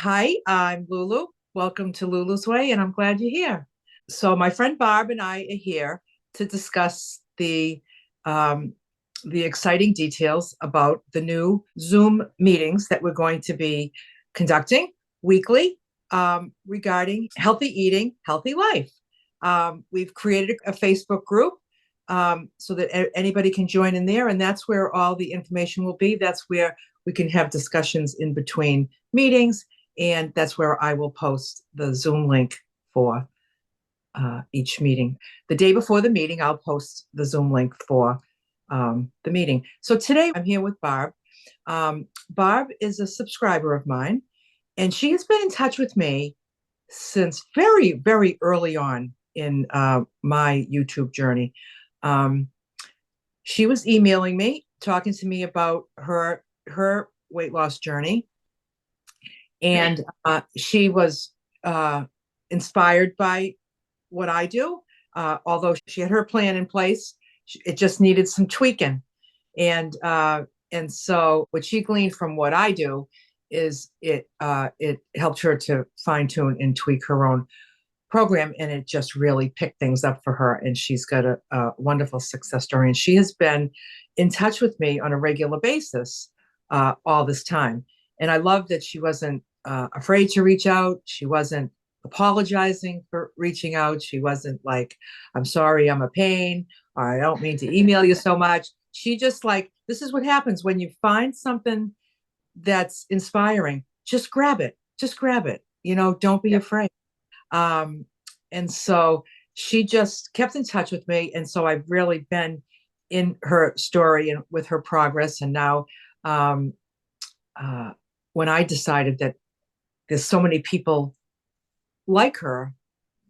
Hi, I'm Lulu. Welcome to Lulu's Way, and I'm glad you're here. So, my friend Barb and I are here to discuss um, the exciting details about the new Zoom meetings that we're going to be conducting weekly regarding healthy eating, healthy life. We've created a Facebook group so that anybody can join in there, and that's where all the information will be. That's where we can have discussions in between meetings, and that's where I will post the Zoom link for each meeting. The day before the meeting, I'll post the Zoom link for the meeting. So today I'm here with Barb. Barb is a subscriber of mine, and she has been in touch with me since very, very early on in my YouTube journey. Um, she was emailing me, talking to me about her weight loss journey, and she was inspired by what I do. Although she had her plan in place, it just needed some tweaking. And so what she gleaned from what I do is it helped her to fine tune and tweak her own program, and it just really picked things up for her. And she's got a wonderful success story, and she has been in touch with me on a regular basis all this time. And I love that she wasn't afraid to reach out. She wasn't apologizing for reaching out. She wasn't like, I'm sorry, I'm a pain, or I don't mean to email you so much. She just like, this is what happens when you find something that's inspiring. Just grab it. Just grab it. Don't be afraid. Um, and so she just kept in touch with me. And so I've really been in her story and with her progress. And now, um, uh, when I decided that there's so many people like her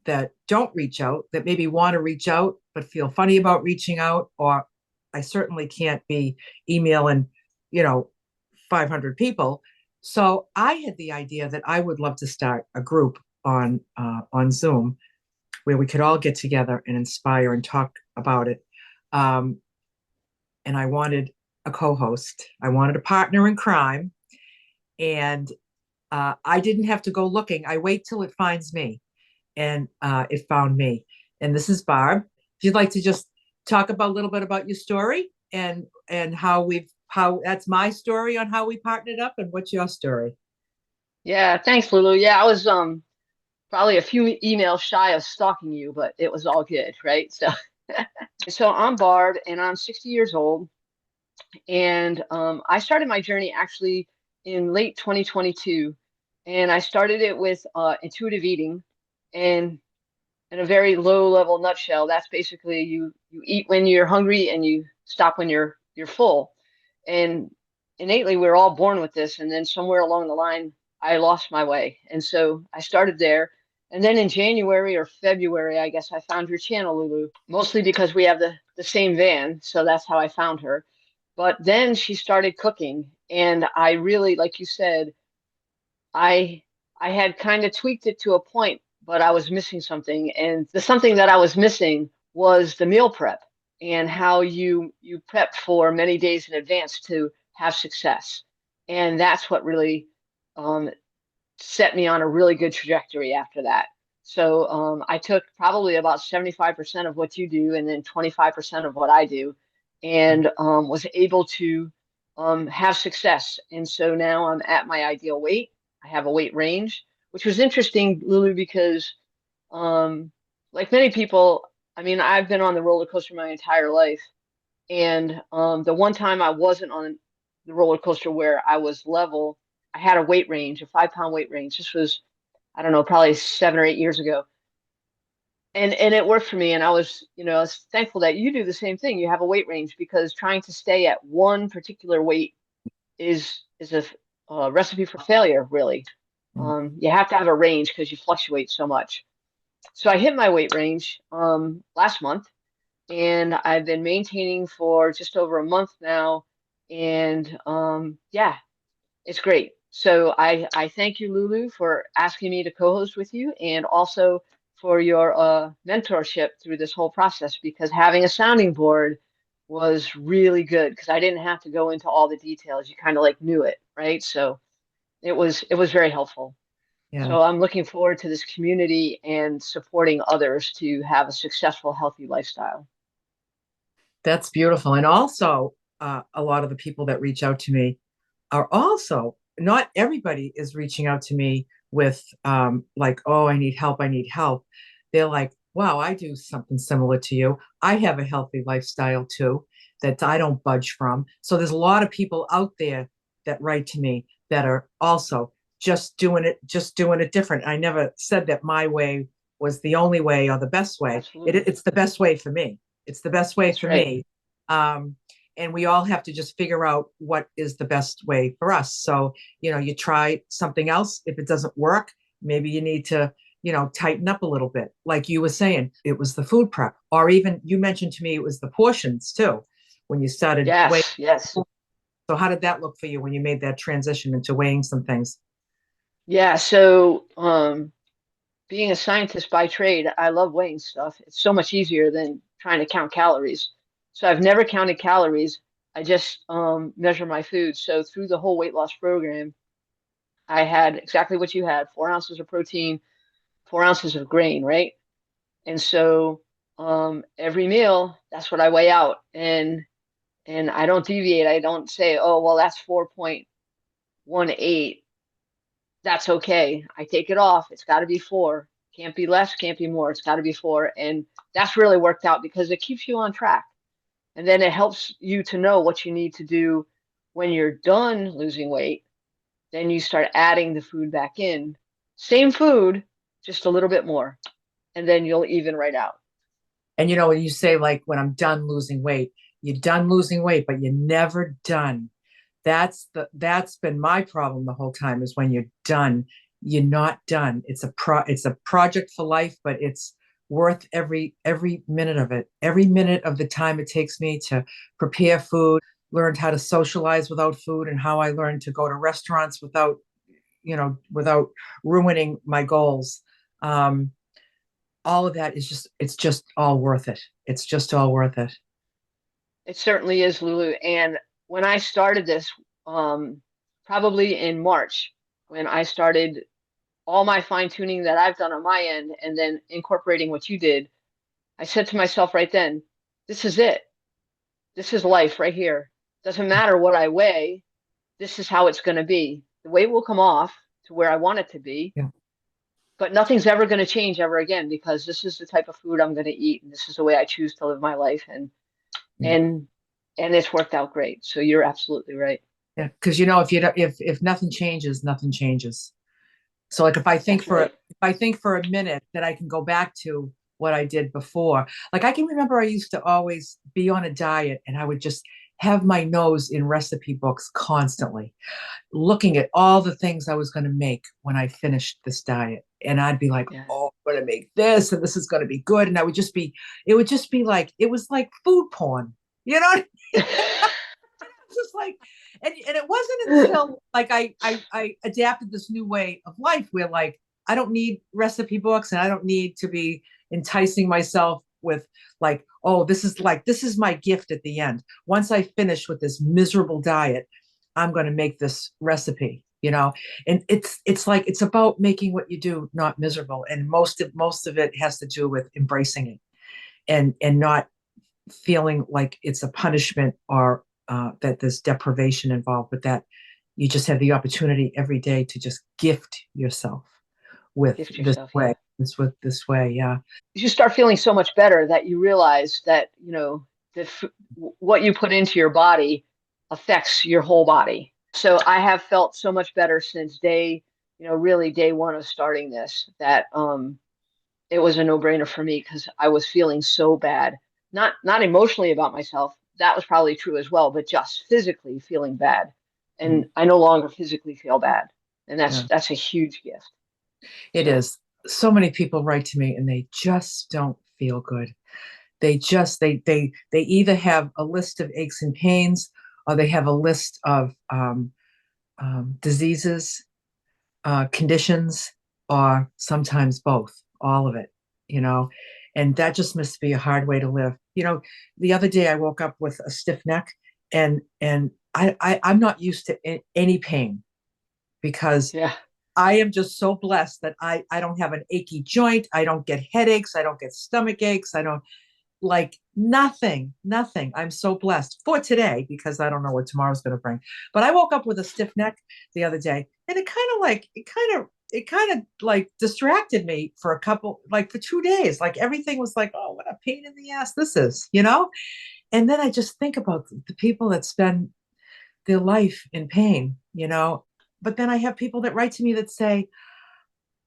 that don't reach out, that maybe want to reach out, but feel funny about reaching out, or I certainly can't be emailing, you know, 500 people. So I had the idea that I would love to start a group on Zoom where we could all get together and inspire and talk about it. Um, and I wanted a co-host. I wanted a partner in crime, and I didn't have to go looking. I wait till it finds me, and it found me. And this is Barb. If you'd like to just talk about a little bit about your story and how that's my story on how we partnered up, and what's your story? Yeah, thanks, Lulu. Yeah, I was probably a few emails shy of stalking you, but it was all good, right? So I'm Barb, and I'm 60 years old, and I started my journey actually in late 2022, and I started it with intuitive eating, and in a very low level nutshell, that's basically you eat when you're hungry and you stop when you're full, and innately we're all born with this, and then somewhere along the line I lost my way. And so I started there. And then in January or February, I guess I found your channel, Lulu, mostly because we have the same van. So that's how I found her. But then she started cooking. And I really, like you said, I I had kind of tweaked it to a point, but I was missing something. And the something that I was missing was the meal prep and how you prep for many days in advance to have success. And that's what really um, set me on a really good trajectory after that. So I took probably about 75% of what you do and then 25% of what I do, and was able to have success. And so now I'm at my ideal weight. I have a weight range, which was interesting, Lulu, because um, like many people, I mean, I've been on the roller coaster my entire life. And the one time I wasn't on the roller coaster where I was level, I had a weight range, a 5 pound weight range. This was, I don't know, probably 7 or 8 years ago. And it worked for me. And I was thankful that you do the same thing. You have a weight range because trying to stay at one particular weight is a recipe for failure, really. You have to have a range because you fluctuate so much. So I hit my weight range last month, and I've been maintaining for just over a month now. And yeah, it's great. So I thank you, Lulu, for asking me to co-host with you, and also for your mentorship through this whole process, because having a sounding board was really good because I didn't have to go into all the details. You kind of like knew it, right? So it was very helpful. Yeah. So I'm looking forward to this community and supporting others to have a successful, healthy lifestyle. That's beautiful. And also, a lot of the people that reach out to me are also, not everybody is reaching out to me with, like, oh, I need help. I need help. They're like, wow, I do something similar to you. I have a healthy lifestyle too that I don't budge from. So there's a lot of people out there that write to me that are also just doing it different. I never said that my way was the only way or the best way. Absolutely. It's the best way for me. It's the best way That's for right. me. Um, and we all have to just figure out what is the best way for us. So, you try something else. If it doesn't work, maybe you need to, tighten up a little bit. Like you were saying, it was the food prep, or even you mentioned to me it was the portions too when you started weighing. Yes, yes. So, how did that look for you when you made that transition into weighing some things? Yeah, so being a scientist by trade, I love weighing stuff. It's so much easier than trying to count calories. So I've never counted calories. I just measure my food. So through the whole weight loss program, I had exactly what you had, 4 ounces of protein, 4 ounces of grain, right? And so every meal, that's what I weigh out. And I don't deviate. I don't say, oh, well, that's 4.18. That's okay. I take it off. It's got to be four. Can't be less, can't be more. It's got to be four. And that's really worked out because it keeps you on track. And then it helps you to know what you need to do when you're done losing weight. Then you start adding the food back in. Same food, just a little bit more. And then you'll even right out. And when you say like when I'm done losing weight, you're done losing weight, but you're never done. That's been my problem the whole time is when you're done, you're not done. It's a project for life, but it's worth every minute of it. Every minute of the time it takes me to prepare food, learned how to socialize without food, and how I learned to go to restaurants without ruining my goals. Um, all of that is it's just all worth it. It's just all worth it. It certainly is, Lulu. And when I started this, um, probably in March, when I started all my fine tuning that I've done on my end and then incorporating what you did, I said to myself right then, this is it. This is life right here. Doesn't matter what I weigh, this is how it's going to be. The weight will come off to where I want it to be, Yeah. but nothing's ever going to change ever again because this is the type of food I'm going to eat and this is the way I choose to live my life Yeah. and and it's worked out great. So you're absolutely right. Yeah. Because if you don't, if nothing changes, nothing changes. So like That's right. if I think for a minute that I can go back to what I did before, like I can remember I used to always be on a diet and I would just have my nose in recipe books constantly, looking at all the things I was going to make when I finished this diet. And I'd be like, Yeah. oh, I'm going to make this and this is going to be good. And it would just be like, it was like food porn, you know? Just like, and it wasn't until like I adapted this new way of life where like I don't need recipe books and I don't need to be enticing myself with like, oh, this is my gift at the end. Once I finish with this miserable diet, I'm going to make this recipe. And it's like it's about making what you do not miserable, and most of it has to do with embracing it and not feeling like it's a punishment or that there's deprivation involved, but that you just have the opportunity every day to just gift yourself with Gift yourself, yeah. this way. Yeah. You start feeling so much better that you realize that, what you put into your body affects your whole body. So I have felt so much better since really day one of starting this, that it was a no-brainer for me because I was feeling so bad. Not emotionally about myself. That was probably true as well, but just physically feeling bad. And Mm, I no longer physically feel bad. And that's yeah, that's a huge gift. it So is. So many people write to me and they just don't feel good. They either have a list of aches and pains or they have a list of diseases, conditions, or sometimes both, all of it, you know, and that just must be a hard way to live. The other day I woke up with a stiff neck, and I'm not used to any pain because yeah. I am just so blessed that I don't have an achy joint. I don't get headaches. I don't get stomach aches. I don't like nothing. I'm so blessed for today because I don't know what tomorrow's going to bring. But I woke up with a stiff neck the other day, and it kind of like distracted me for a couple, like for 2 days. Like everything was like, oh, what a pain in the ass this is, you know? And then I just think about the people that spend their life in pain, you know? But then I have people that write to me that say,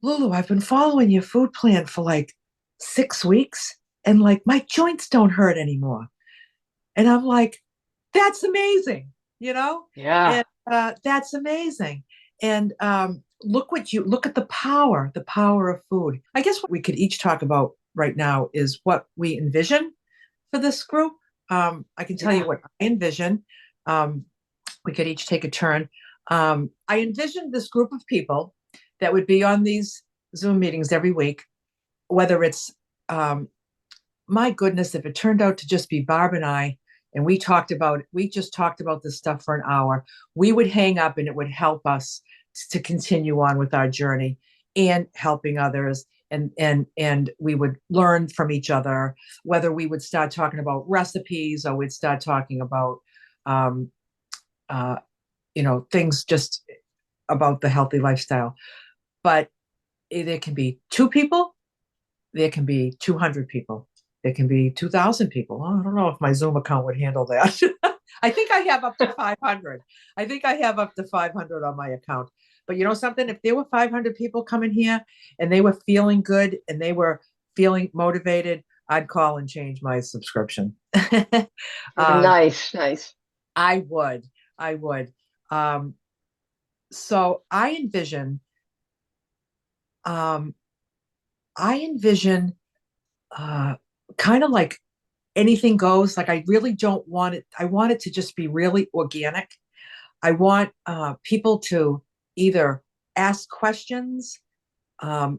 Lulu, I've been following your food plan for like 6 weeks and like my joints don't hurt anymore. And I'm like, that's amazing, you know? Yeah. And that's amazing. And look at the power of food. I guess what we could each talk about right now is what we envision for this group. I can tell you Yeah. what I envision. Um, we could each take a turn. I envisioned this group of people that would be on these Zoom meetings every week, whether it's, my goodness, if it turned out to just be Barb and I, and we just talked about this stuff for an hour, we would hang up and it would help us to continue on with our journey and helping others. And we would learn from each other, whether we would start talking about recipes or we'd start talking about um, uh, things just about the healthy lifestyle. But there can be two people, there can be 200 people, there can be 2,000 people. Oh, I don't know if my Zoom account would handle that. I think I have up to 500. I think I have up to 500 on my account. But you know something? If there were 500 people coming here and they were feeling good and they were feeling motivated, I'd call and change my subscription. um, Nice, nice. I would. I would. Um, so um, I envision uh, kind of like anything goes. Like I really don't want it. I want it to just be really organic. I want people to either ask questions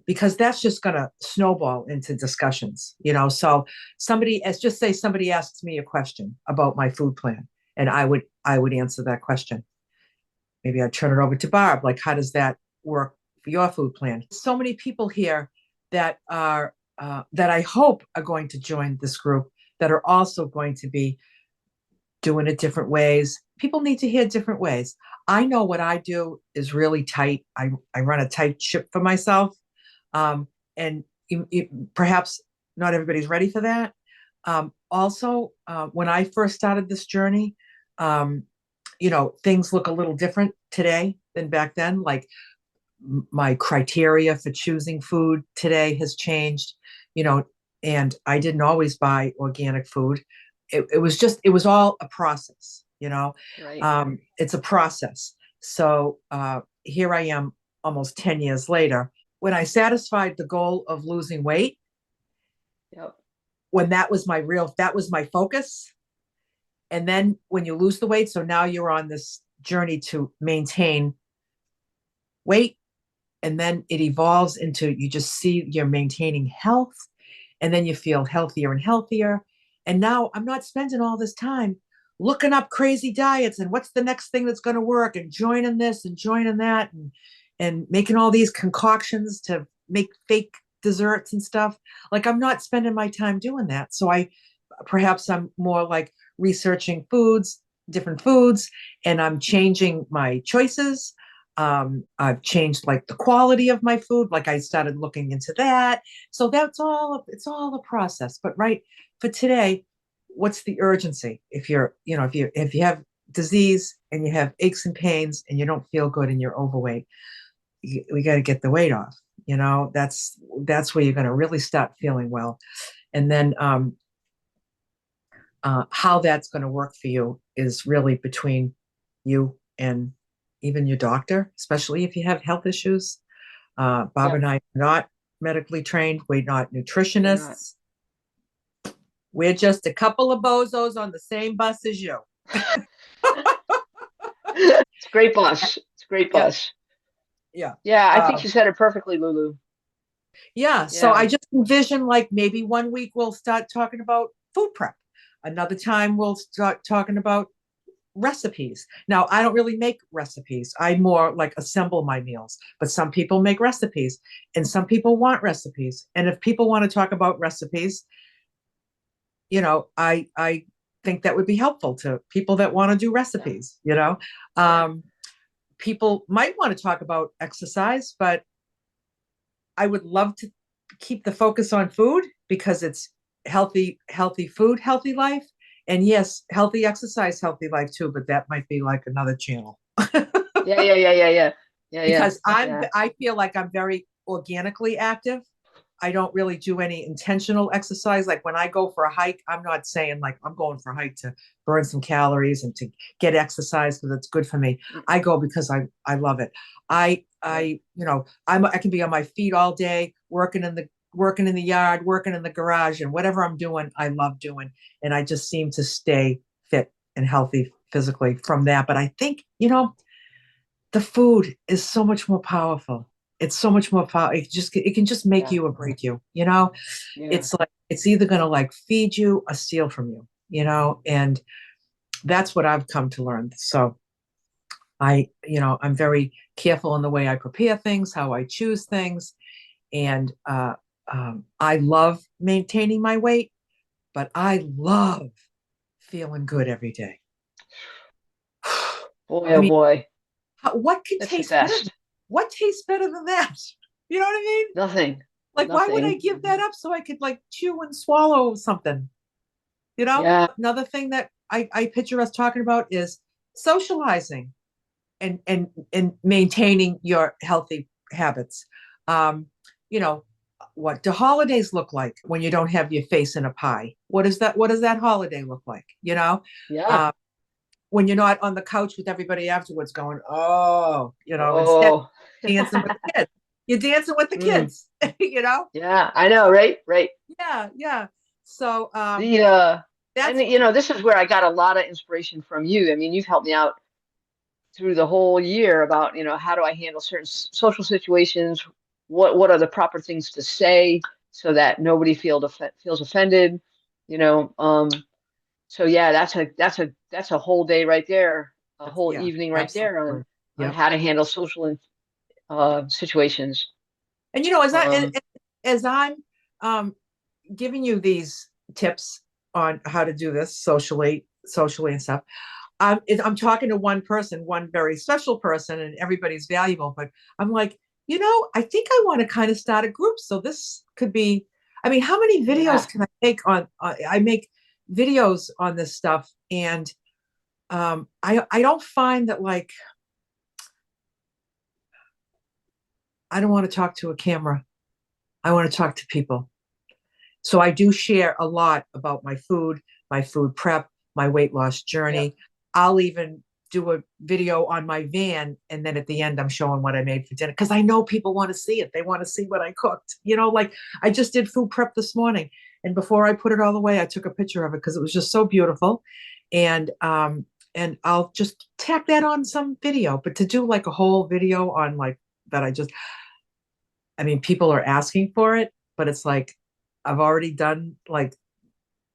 because that's just going to snowball into discussions, you know. So let's just say somebody asks me a question about my food plan, and I would answer that question. Maybe I'd turn it over to Barb. Like, how does that work for your food plan? So many people here that I hope are going to join this group that are also going to be doing it different ways. People need to hear different ways. I know what I do is really tight. I run a tight ship for myself. And perhaps not everybody's ready for that. Also, when I first started this journey, um, things look a little different today than back then. Like my criteria for choosing food today has changed, you know, and I didn't always buy organic food. It was all a process, you know. Right. It's a process. So here I am almost 10 years later. When I satisfied the goal of losing weight, Yep. when that was my focus. And then when you lose the weight, so now you're on this journey to maintain weight, and then it evolves into you just see you're maintaining health, and then you feel healthier and healthier. And now I'm not spending all this time looking up crazy diets and what's the next thing that's going to work and joining this and joining that and making all these concoctions to make fake desserts and stuff. Like I'm not spending my time doing that. So I'm more like researching different foods, and I'm changing my choices. I've changed like the quality of my food. Like I started looking into that. So it's all a process. But right for today, what's the urgency? If you have disease and you have aches and pains and you don't feel good and you're overweight, we got to get the weight off. You know, that's where you're going to really start feeling well. And then how that's going to work for you is really between you and even your doctor, especially if you have health issues. Bob Yep. and I are not medically trained. We're not We're not. nutritionists. We're just a couple of bozos on the same bus as you. It's a great bus. It's a great Yeah, bus. yeah. Yeah, I think Um, you said it perfectly, Lulu. yeah. So I Yeah. just envision like maybe one week we'll start talking about food prep. Another time we'll start talking about recipes. Now, I don't really make recipes. I more like assemble my meals, but some people make recipes and some people want recipes. And if people want to talk about recipes, I think that would be helpful to people that want to do Yeah. recipes, Yeah. Um, people might want to talk about exercise, but I would love to keep the focus on food because it's healthy food, healthy life. And yes, healthy exercise, healthy life too, but that might be like another channel. Yeah. Yeah. Yeah. Yeah. Yeah. Yeah. Yeah. Because Yeah. I feel like I'm very organically active. I don't really do any intentional exercise. Like when I go for a hike, I'm not saying like I'm going for a hike to burn some calories and to get exercise because it's good for me. I go because I love it. Right. I can be on my feet all day, working in the yard, working in the garage, and whatever I'm doing, I love doing. And I just seem to stay fit and healthy physically from that. But I think, the food is so much more powerful. It's so much more powerful. It can just make Yeah. you or break you. You know, Yeah. it's like it's either gonna like feed you or steal from you. And that's what I've come to learn. So I'm very careful in the way I prepare things, how I choose things, and I love maintaining my weight, but I love feeling good every day. Boy, I oh mean, boy. what can That's the taste better? best. What tastes better than that? You know what I mean? Nothing. Like, why would I Nothing. give that up so I could like chew and swallow something? Yeah. Another thing that I picture us talking about is socializing and maintaining your healthy habits. Um, you know, what do holidays look like when you don't have your face in a pie? What does that holiday look like? Yeah. Uh, when you're not on the couch with everybody afterwards going, oh, instead Oh. dancing with the kids. You're dancing with the Mm. kids, you know? Yeah, I know, right? Right. Yeah, yeah. So The and that's this is where I got a lot of inspiration from you. I mean, you've helped me out through the whole year about, how do I handle certain social situations? What are the proper things to say so that nobody feels offended? You know, so yeah, that's a whole day right there, a whole yeah, evening right there absolutely. on Yep. how to handle social situations. And Um, as I'm um giving you these tips on how to do this socially and stuff, I'm talking to one person, one very special person, and everybody's valuable. But I'm like, I think I want to kind of start a group. So this could be. I mean, how many yeah, videos can I make on? I make videos on this stuff, and I don't find that like I don't want to talk to a camera. I want to talk to people. So I do share a lot about my food prep, my weight loss yep, journey. I'll even do a video on my van. And then at the end, I'm showing what I made for dinner because I know people want to see it. They want to see what I cooked. Like I just did food prep this morning. And before I put it all away, I took a picture of it because it was just so beautiful. And I'll just tack that on some video. But to do like a whole video on like that, I mean, people are asking for it, but it's like I've already done like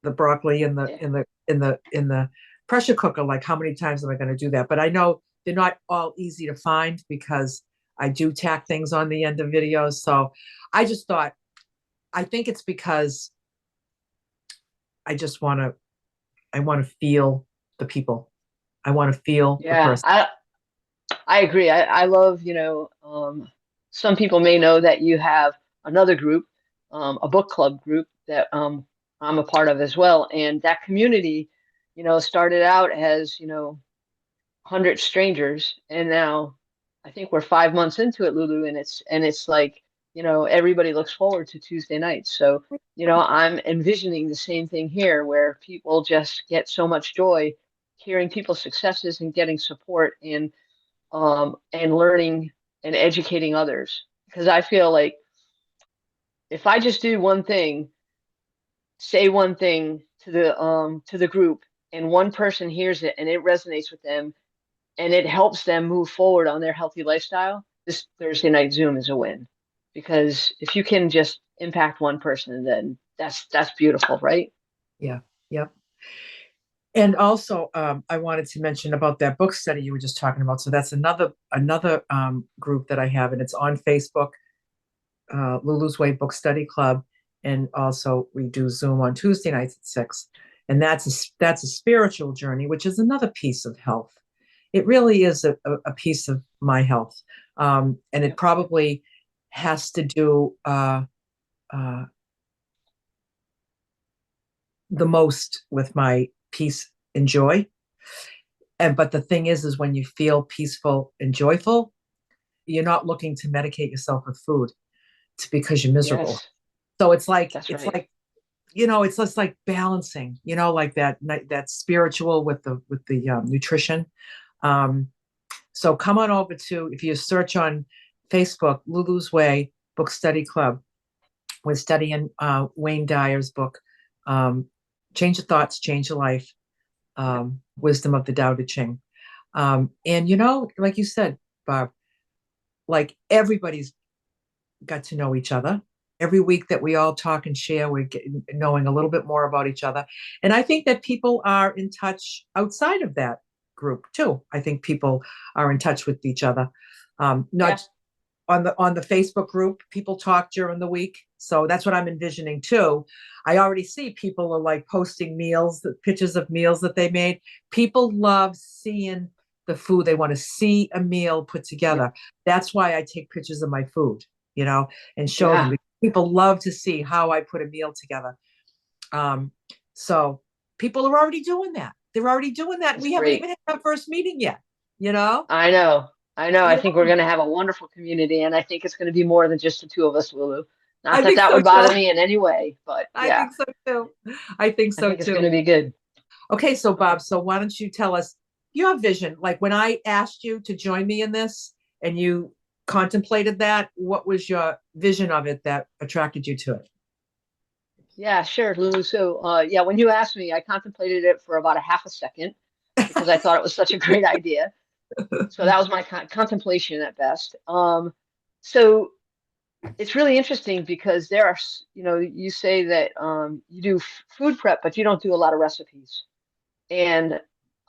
the broccoli yeah, in the pressure cooker. Like, how many times am I going to do that? But I know they're not all easy to find because I do tack things on the end of videos. So I just thought, I think it's because I just want to, I want to feel the people. I want to feel the yeah. person. I agree. I love, some people may know that you have another group, a book club group that I'm a part of as well. And that community, started out as, 100 strangers, and now I think we're 5 months into it, Lulu, and it's like, everybody looks forward to Tuesday nights. So, I'm envisioning the same thing here where people just get so much joy hearing people's successes and getting support and learning and educating others. Because I feel like if I just do one thing, say one thing to the group, and one person hears it and it resonates with them and it helps them move forward on their healthy lifestyle, this Thursday night Zoom is a win. Because if you can just impact one person, then that's beautiful, right? Yeah. Yep. And also, I wanted to mention about that book study you were just talking about. So that's another group that I have, and it's on Facebook, Lulu's Way Book Study Club, and also we do Zoom on Tuesday nights at 6. And that's a spiritual journey, which is another piece of health. It really is a piece of my health, and it Yep. probably has to do uh, the most with my peace and joy. And but the thing is when you feel peaceful and joyful, you're not looking to medicate yourself with food. It's because you're miserable. Yes, So it's like that's it's right. like it's just like balancing, like that spiritual with the nutrition. Um, so come on over to, if you search on Facebook, Lulu's Way Book Study Club. We're studying Wayne Dyer's book, um, Change Your Thoughts, Change Your Life, Yep. Wisdom of the Tao Te Ching. And like you said, Barb, like everybody's got to know each other. Every week that we all talk and share, we're knowing a little bit more about each other. And I think that people are in touch outside of that group too. I think people are in touch with each other. Yeah. Not on the Facebook group, people talk during the week. So that's what I'm envisioning too. I already see people are like posting meals, the pictures of meals that they made. People love seeing the food. They want to see a meal put Yep. together. That's why I take pictures of my food, and show them. Yeah. People love to see how I put a meal together. Um, so people are already doing that. They're already doing that. That's We haven't even great. had our first meeting yet, you know? I know. I know. I You think we're know, going to have a wonderful community, and I think it's going to be more than just the two of us, Lulu. Not I that think that so would bother too. me in any way, but I yeah, think so too. I think I so think it's going too. to be good. Okay, so Bob, so why don't you tell us your vision? Like when I asked you to join me in this and you contemplated that, what was your vision of it that attracted you to it? Yeah, sure, Lulu. So, yeah, when you asked me, I contemplated it for about a half a second because I thought it was such a great idea. So that was my contemplation at best. So it's really interesting because there are, you say that you do food prep, but you don't do a lot of recipes. And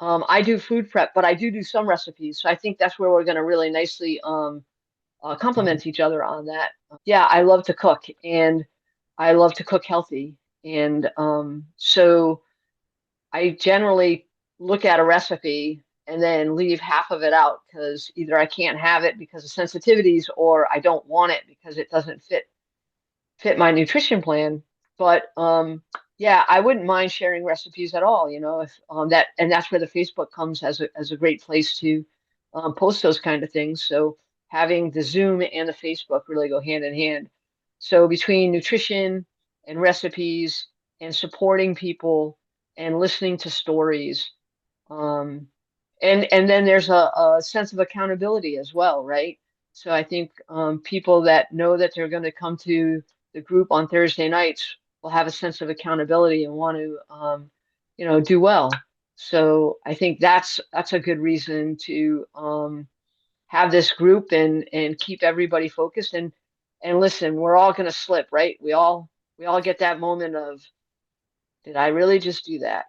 I do food prep, but I do some recipes. So I think that's where we're going to really nicely complement each other on that. Yeah, I love to cook and I love to cook healthy. And so I generally look at a recipe and then leave half of it out because either I can't have it because of sensitivities or I don't want it because it doesn't fit my nutrition plan. But yeah, I wouldn't mind sharing recipes at all, if that's where the Facebook comes as a great place to post those kind of things. So having the Zoom and the Facebook really go hand in hand. So between nutrition and recipes and supporting people and listening to stories, um, and then there's a sense of accountability as well, right? So I think people that know that they're going to come to the group on Thursday nights will have a sense of accountability and want to, do well. So I think that's a good reason to have this group and keep everybody focused and listen. We're all going to slip, right? We all get that moment of, did I really just do that?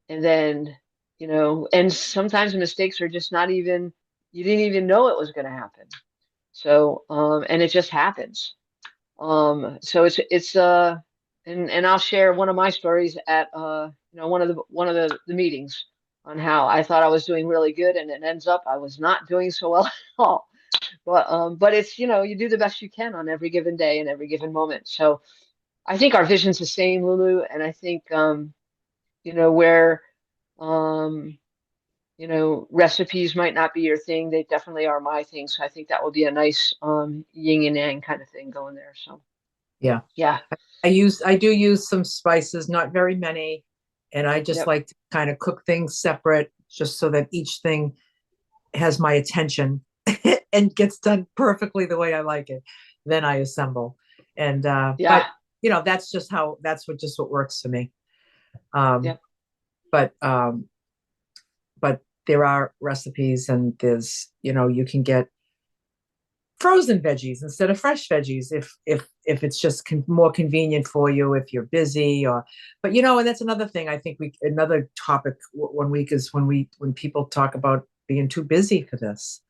And then, and sometimes mistakes are just not even, you didn't even know it was going to happen. So, and it just happens. So and I'll share one of my stories at, one of the meetings on how I thought I was doing really good and it ends up I was not doing so well at all. But it's, you do the best you can on every given day and every given moment. So I think our vision's the same, Lulu, and I think, where um, recipes might not be your thing, they definitely are my thing. So I think that would be a nice yin and yang kind of thing going there. So Yeah. yeah, I do use some spices, not very many, and I just yep, like to kind of cook things separate just so that each thing has my attention and gets done perfectly the way I like it. Then I assemble. And yeah, but that's what works for me. Um, yep, but um, but there are recipes and there's, you can get frozen veggies instead of fresh veggies if it's just more convenient for you if you're busy or but and that's another thing I think we another topic one week is when people talk about being too busy for this.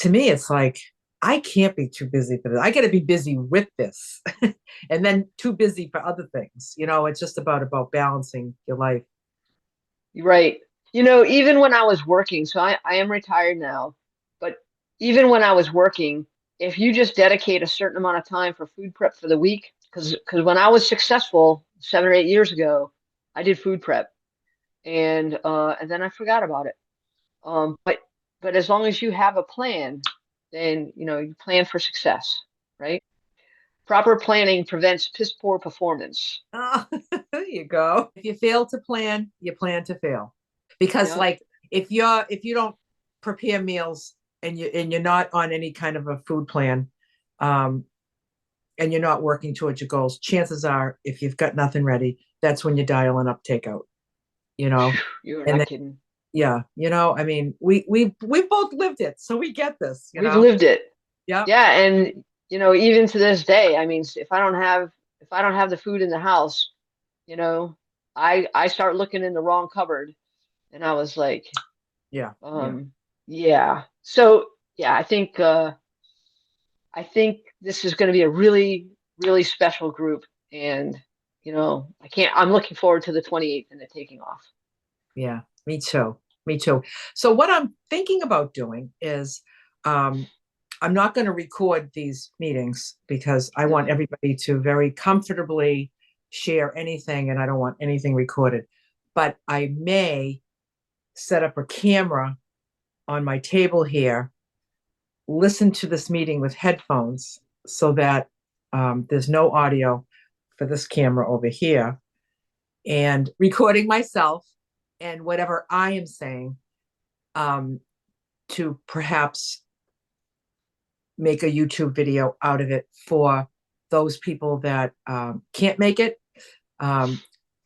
To me it's like I can't be too busy for this. I got to be busy with this and then too busy for other things. It's just about balancing your life. Right. Even when I was working, so I am retired now, but even when I was working, if you just dedicate a certain amount of time for food prep for the week, because when I was successful 7 or 8 years ago, I did food prep and then I forgot about it. But as long as you have a plan, then you plan for success, right? Proper planning prevents piss poor performance. Oh, there you go. If you fail to plan, you plan to fail. Because Yep. like if you don't prepare meals and you're not on any kind of a food plan, um, and you're not working towards your goals, chances are if you've got nothing ready, that's when you're dialing up takeout, you know. You're And not then kidding. yeah, I mean, we both lived it, so we get this. We've lived it. Yep. Yeah, and even to this day, I mean, if I don't have the food in the house, you know, I start looking in the wrong cupboard, and I was like, Yeah. Yeah. yeah. So yeah, I think this is going to be a really really special group, and I'm looking forward to the 28th and the taking off. Yeah, me too. Me too. So what I'm thinking about doing is um, I'm not going to record these meetings because I want No. everybody to very comfortably share anything and I don't want anything recorded. But I may set up a camera on my table here, listen to this meeting with headphones so that there's no audio for this camera over here and recording myself and whatever I am saying um, to perhaps make a YouTube video out of it for those people that can't make it, um,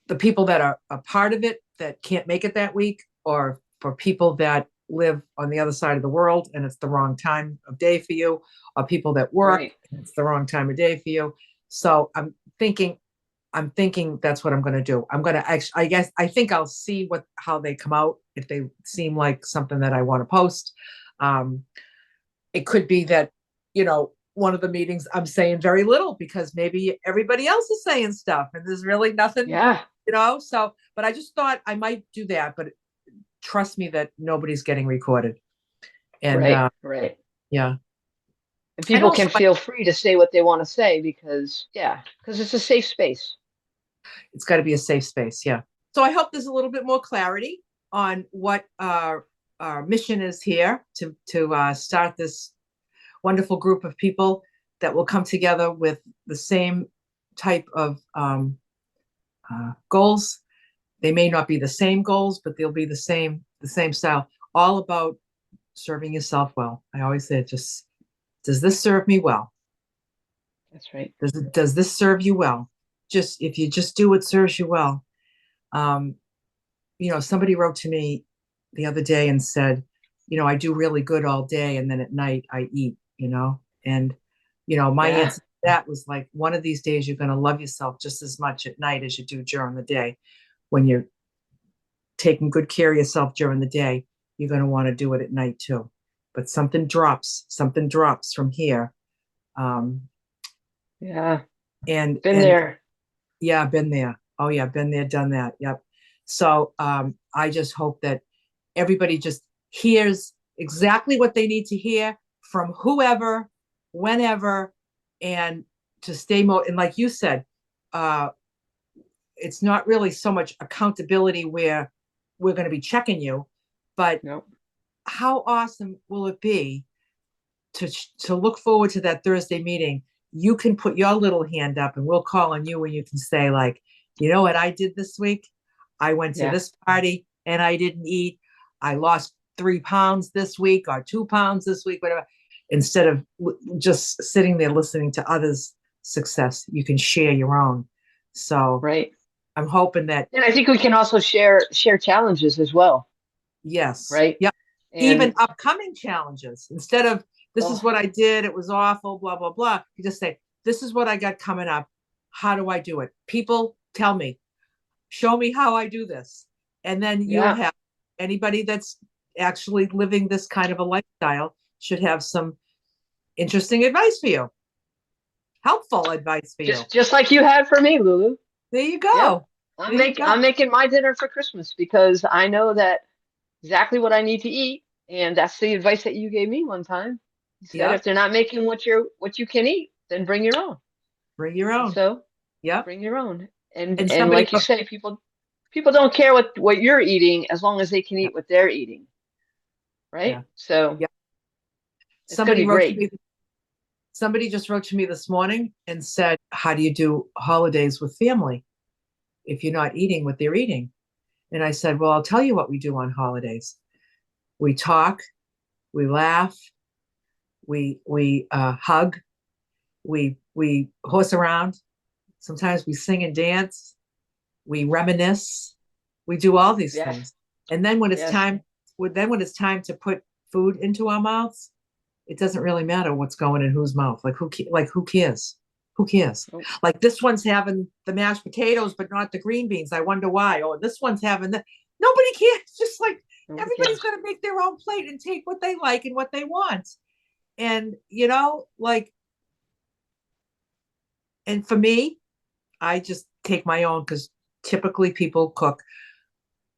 the people that are a part of it that can't make it that week, or for people that live on the other side of the world and it's the wrong time of day for you, or people that work Right. and it's the wrong time of day for you. So I'm thinking that's what I'm going to do. I'm going to actually, I think I'll see how they come out. If they seem like something that I want to post, um, it could be that, one of the meetings I'm saying very little because maybe everybody else is saying stuff and there's really nothing, Yeah. so, but I just thought I might do that, but trust me that nobody's getting recorded. And, Right. Right. yeah. And And people also can feel free to say what they want to say because it's a safe space. it's got to be a safe space. Yeah. So I hope there's a little bit more clarity on what our mission is here to start this wonderful group of people that will come together with the same type of goals. They may not be the same goals, but they'll be the same style. All about serving yourself well. I always say, just does this serve me well? That's right. Does this serve you well? Just if you just do what serves you well. Um, somebody wrote to me the other day and said, I do really good all day and then at night I eat. And my Yeah. answer to that was like, one of these days you're going to love yourself just as much at night as you do during the day. When you're taking good care of yourself during the day, you're going to want to do it at night too. But something drops from here. Um, Yeah. and Been and there. yeah, been there. Oh yeah, been there, done that. Yep. So I just hope that everybody just hears exactly what they need to hear from whoever, whenever, and to stay and like you said, uh, it's not really so much accountability where we're going to be checking you, but No. how awesome will it be to look forward to that Thursday meeting? You can put your little hand up and we'll call on you and you can say like, you know what I did this week? I went to Yeah. this party and I didn't eat. I lost 3 pounds this week or 2 pounds this week, whatever. Instead of just sitting there listening to others' success, you can share your own. So Right. I'm hoping that, And I think we can also share challenges as well, yes, right? yeah, even And upcoming challenges instead of this is Oh, what I did. It was awful, blah, blah, blah. You just say, this is what I got coming up. How do I do it? People tell me, show me how I do this. And then you'll yeah. have anybody that's actually living this kind of a lifestyle should have some interesting advice for you, helpful advice for you. Just like you had for me, Lulu. There you Yep. go. There you go. I'm making my dinner for Christmas because I know that exactly what I need to eat. And that's the advice that you gave me one time. You said if Yep. they're not making what you can eat, then bring your own. Bring your And own. so Yep. bring your own. And And and somebody, like you say, people don't care what you're eating as long as they can yeah, eat what they're eating, yeah, right? So yeah. it's gonna Somebody be wrote to great. me. Somebody just wrote to me this morning and said, how do you do holidays with family if you're not eating what they're eating? And I said, well, I'll tell you what we do on holidays. We talk, we laugh, we hug, we horse around. Sometimes we sing and dance, we reminisce, we do all these Yes, things. And then when it's yes. time, when it's time to put food into our mouths, it doesn't really matter what's going in whose mouth. Like who cares? Who cares? Nope. Like this one's having the mashed potatoes, but not the green beans. I wonder why. Or this one's having the. Nobody cares. Just like Nobody everybody's cares. going to make their own plate and take what they like and what they want. And like, and for me, I just take my own because typically people cook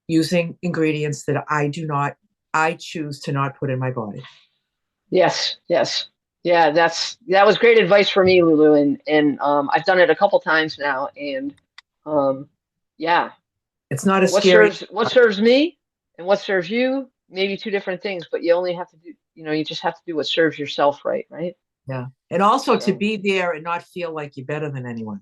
using ingredients that I choose to not put in my body. Yes, yes. Yeah, that was great advice for me, Lulu, and I've done it a couple times now, and um, yeah, It's not a scary. what serves me and what serves you, maybe two different things, but you only have to do, you just have to do what serves yourself right, right? Yeah. And also to So, be there and not feel like you're better than anyone.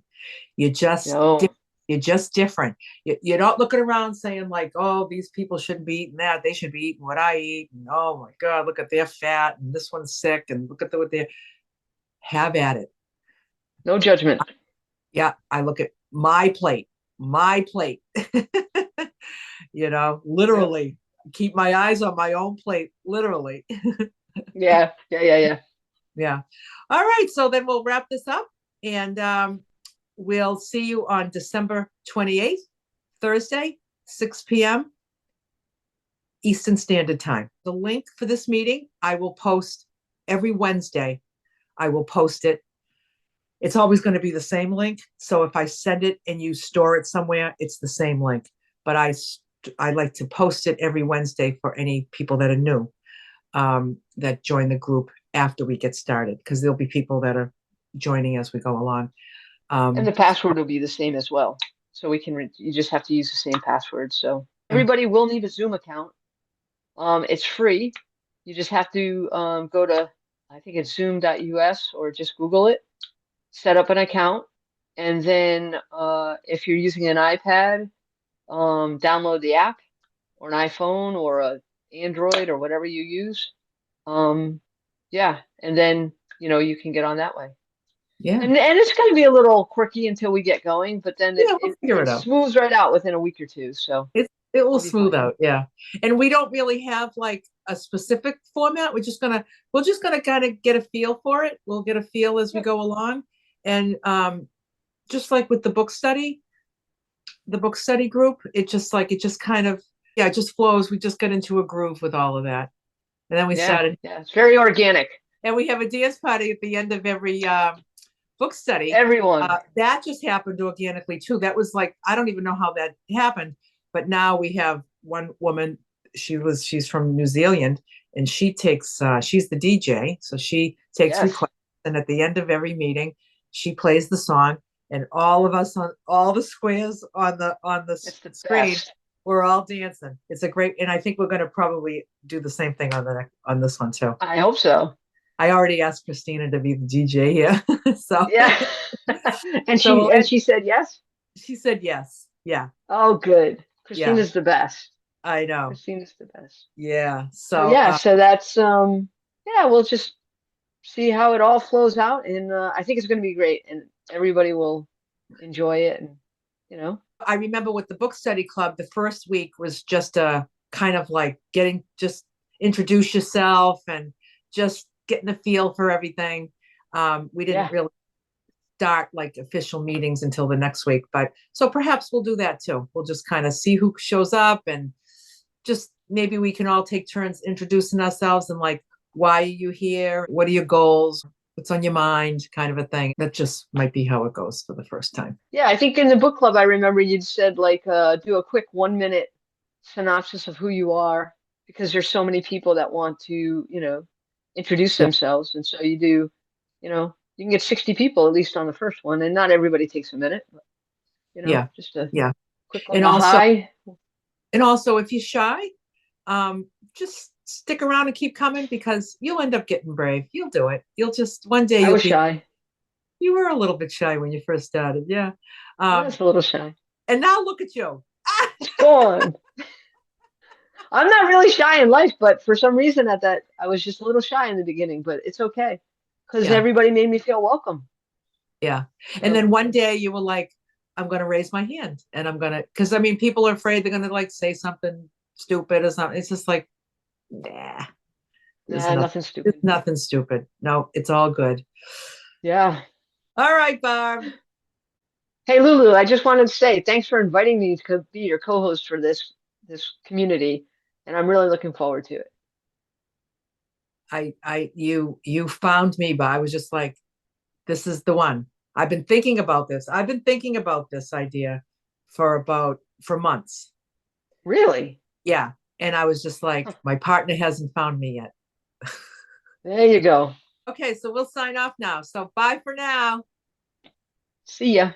You're just no, you're just different. You're not looking around saying like, oh, these people shouldn't be eating that. They should be eating what I eat. And oh my God, look at their fat and this one's sick and look at what they're have at it. no judgment. Yeah, I look at my plate, my plate. Yep. Literally keep my eyes on my own plate, literally. Yeah, yeah, yeah, yeah. Yeah. All right. So then we'll wrap this up and we'll see you on December 28th, Thursday, 6 p.m. Eastern Standard Time. The link for this meeting, I will post every Wednesday. I will post it. It's always going to be the same link. So if I send it and you store it somewhere, it's the same link. But I like to post it every Wednesday for any people that are new that join the group after we get started, because there'll be people that are joining as we go along. And Um, the password will be the same as well. So you just have to use the same password. So yeah, everybody will need a Zoom account. It's free. You just have to go to, I think it's zoom.us or just Google it, set up an account, and then if you're using an iPad, download the app or an iPhone or a Android or whatever you use. Um, yeah, and then you can get on that way. yeah, And it's going to be a little quirky until we get going, but then it, yeah. We'll it figure it it out. smooths right out within a week or two. So It will it'll be smooth fine. out. Yeah, and we don't really have like a specific format. We're just gonna kind of get a feel for it. We'll get a feel as we Yep. go along, and just like with the book study group, it just kind of, yeah, it just flows. We just get into a groove with all of that, and then we Yeah. started, Yeah. It's very organic. and we have a dance party at the end of every book study. Everyone. That just happened organically too. That was like, I don't even know how that happened, but now we have one woman. She's from New Zealand, and she's the DJ, so she takes Yes. requests, and at the end of every meeting, she plays the song, and all of us on all the squares on the It's the screen, best. we're all dancing. It's a great, and I think we're going to probably do the same thing on this one too. I hope so. I already asked Christina to be the DJ here, so Yeah. And so she and she said yes. she said yes. Yeah, Oh, good. yeah, Christina's the best. I know. Christina's the best. Yeah. So So yeah, so that's yeah, we'll just see how it all flows out, and I think it's going to be great, and everybody will enjoy it, and you know, I remember with the book study club, the first week was just a kind of like getting just introduce yourself and just getting a feel for everything. We didn't Yeah. really start like official meetings until the next week, but so perhaps we'll do that too. We'll just kind of see who shows up and just maybe we can all take turns introducing ourselves and like, why are you here? What are your goals? What's on your mind? Kind of a thing. That just might be how it goes for the first time. Yeah, I think in the book club, I remember you'd said like do a quick 1 minute synopsis of who you are because there's so many people that want to, introduce Yeah. themselves. And so you do, you can get 60 people at least on the first one, and not everybody takes a minute, but, Yeah. just a Yeah. quick And little also, hi. and also if you're shy, just stick around and keep coming because you'll end up getting brave. You'll do it. You'll just one day I you'll was be shy. you were a little bit shy when you first started. Yeah. I Um, was a little shy. and now look at you. Go on. I'm not really shy in life, but for some reason at that I was just a little shy in the beginning, but it's okay because Yeah. everybody made me feel welcome. Yeah. And So then one day you were like, I'm going to raise my hand and I'm going to, because I mean, people are afraid they're going to like say something stupid or something. It's just like, nah, there's nah, nothing, nothing there's stupid. nothing stupid. No, it's all good. Yeah. All right, Barb. Hey Lulu, I just wanted to say thanks for inviting me to be your co-host for this community, and I'm really looking forward to it. You found me, but I was just like, this is the one. I've been thinking about this. I've been thinking about this idea for months. Really? Yeah. And I was just like, Huh. my partner hasn't found me yet. There you go. Okay, so we'll sign off now. So bye for now. See ya.